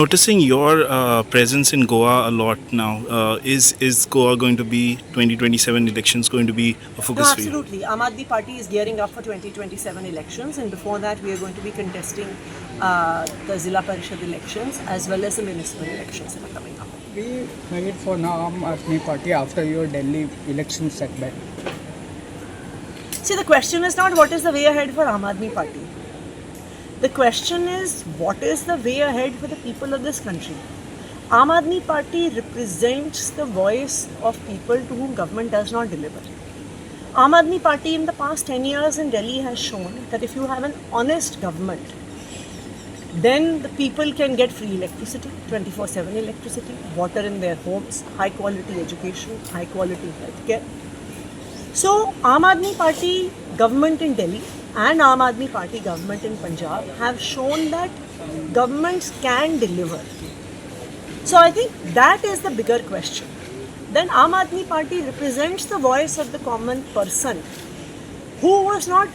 Noticing your presence in Goa a lot now, is Goa going to be 2027 elections going to be a No, focus for you? absolutely. Aam Aadmi Party is gearing up for 2027 elections, and before that, we are going to be contesting the Zilla Parishad elections as well as the municipal elections that are coming up. We wait for now Aam Aadmi Party after your Delhi election setback. See, the question is not what is the way ahead for Aam Aadmi Party. The question is what is the way ahead for the people of this country. Aam Aadmi Party represents the voice of people to whom government does not deliver. Aam Aadmi Party in the past 10 years in Delhi has shown that if you have an honest government, then the people can get free electricity, 24/7 electricity, water in their homes, high quality education, high quality healthcare. So, Aam Aadmi Party government in Delhi and Aam Aadmi Party government in Punjab have shown that governments can deliver. So, I think that is the bigger question. Then Aam Aadmi Party represents the voice of the common person who was not,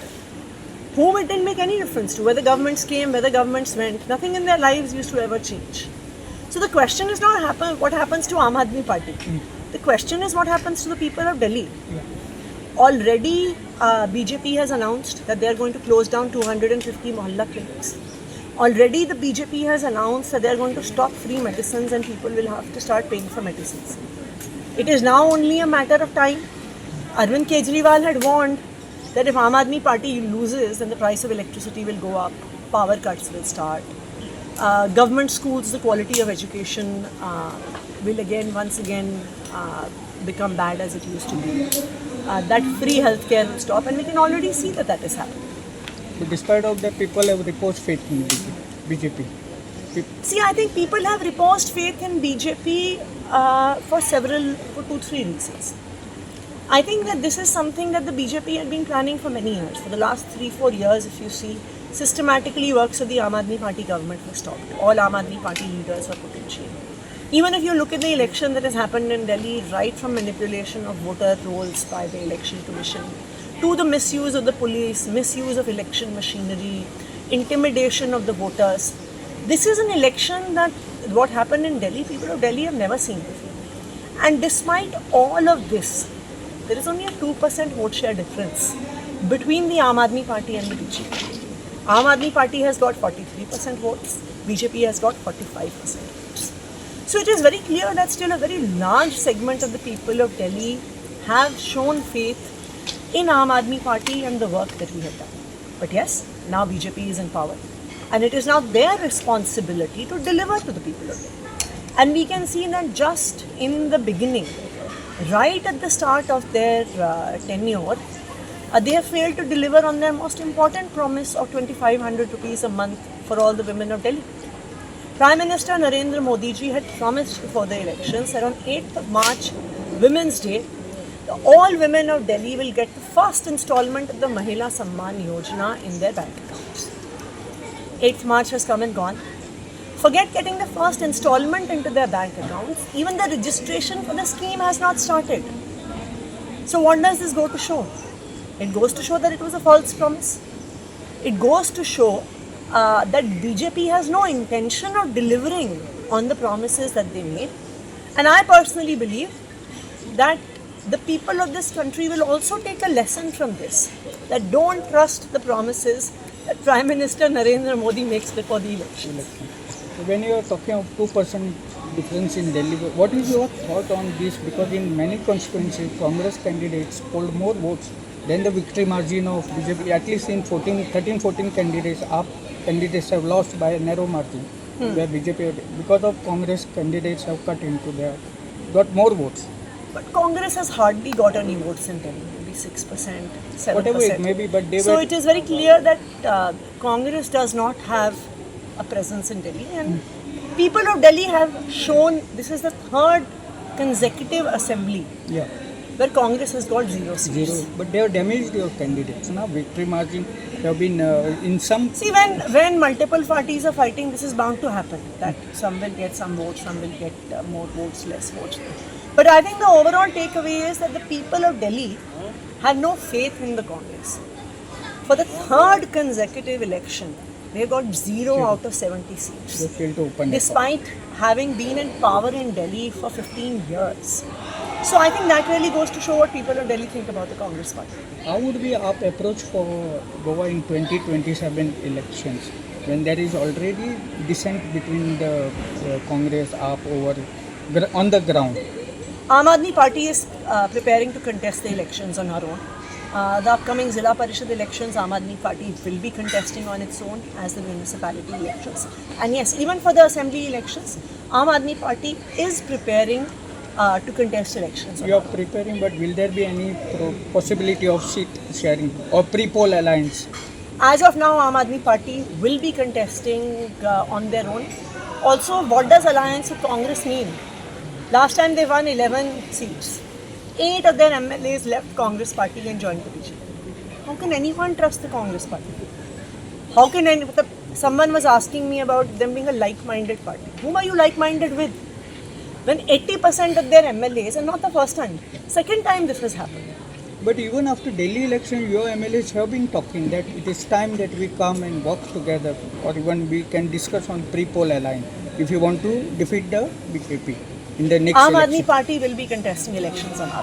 whom it didn't make any difference to whether governments came, whether governments went. Nothing in their lives used to ever change. So the question is not what happens to Aam Aadmi Party. The question is what happens to the people of Delhi. Already, BJP has announced that they are going to close down 250 mohalla clinics. Already, the BJP has announced that they are going to stop free medicines and people will have to start paying for medicines. It is now only a matter of time. Arvind Kejriwal had warned that if Aam Aadmi Party loses, then the price of electricity will go up, power cuts will start. Government schools, the quality of education will once again become bad as it used to be. That free healthcare will stop, and we can already see that that is happening. But despite of that, people have reposed faith in BJP. See, I think people have reposed faith in BJP for 2-3 reasons. I think that this is something that the BJP had been planning for many years. For the last 3-4 years, if you see, systematically works of the Aam Aadmi Party government was stopped. All Aam Aadmi Party leaders were put in jail. Even if you look at the election that has happened in Delhi, right from manipulation of voter rolls by the election commission, to the misuse of the police, misuse of election machinery, intimidation of the voters. This is an election that what happened in Delhi, people of Delhi have never seen before. And despite all of this, there is only a 2% vote share difference between the Aam Aadmi Party and the BJP. Aam Aadmi Party has got 43% votes, BJP has got 45% votes. So it is very clear that still a very large segment of the people of Delhi have shown faith in Aam Aadmi Party and the work that we have done. But yes, now BJP is in power, and it is now their responsibility to deliver to the people of Delhi. And we can see that just in the beginning, right at the start of their tenure, they have failed to deliver on their most important promise of 2,500 rupees a month for all the women of Delhi. Prime Minister Narendra Modi ji had promised before the elections that on 8th of March, Women's Day, all women of Delhi will get the first installment of the Mahila Samman Yojana in their bank accounts. 8th March has come and gone. Forget getting the first installment into their bank accounts, even the registration for the scheme has not started. So what does this go to show? It goes to show that it was a false promise. It goes to show that BJP has no intention of delivering on the promises that they made. And I personally believe that the people of this country will also take a lesson from this, that don't trust the promises that Prime Minister Narendra Modi makes before the elections. When you are talking of 2% difference in Delhi, what is your thought on this? Because in many constituencies, Congress candidates polled more votes than the victory margin of BJP. At least in 13-14 candidates, candidates have lost by a narrow margin. Where BJP, because of Congress candidates have cut into their, got more votes. But Congress has hardly got any votes in Delhi, maybe 6%, 7%. Whatever it may be, but they so were... it is very clear that Congress does not have a presence in Delhi, and people of Delhi have shown this is the third consecutive assembly where Congress has got 0 seats. Zero. But they have damaged your candidates. Now, victory margin have been in some... See, when multiple parties are fighting, this is bound to happen. That some will get some votes, some will get more votes, less votes. But I think the overall takeaway is that the people of Delhi have no faith in the Congress. For the third consecutive election, They got 0 out of 70 seats. They failed to open it up. Despite having been in power in Delhi for 15 years. So I think that really goes to show what people of Delhi think about the Congress party. How would be our approach for Goa in 2027 elections when there is already dissent between the Congress AAP over on the ground? Aam Aadmi Party is preparing to contest the elections on our own. The upcoming Zilla Parishad elections, Aam Aadmi Party will be contesting on its own as the municipality elections. And yes, even for the assembly elections, Aam Aadmi Party is preparing to contest elections. You are preparing, but will there be any possibility of seat sharing or pre-poll alliance? As of now, Aam Aadmi Party will be contesting on their own. Also, what does alliance with Congress mean? Last time they won 11 seats. 8 of their MLAs left Congress party and joined the BJP. How can anyone trust the Congress party? How can someone was asking me about them being a like-minded party. Whom are you like-minded with? When 80% of their MLAs, and not the first time, second time this has happened. But even after Delhi election, your MLAs have been talking that it is time that we come and work together, or even we can discuss on pre-poll alliance if you want to defeat the BJP in the next Aam election. Aadmi Party will be contesting elections on our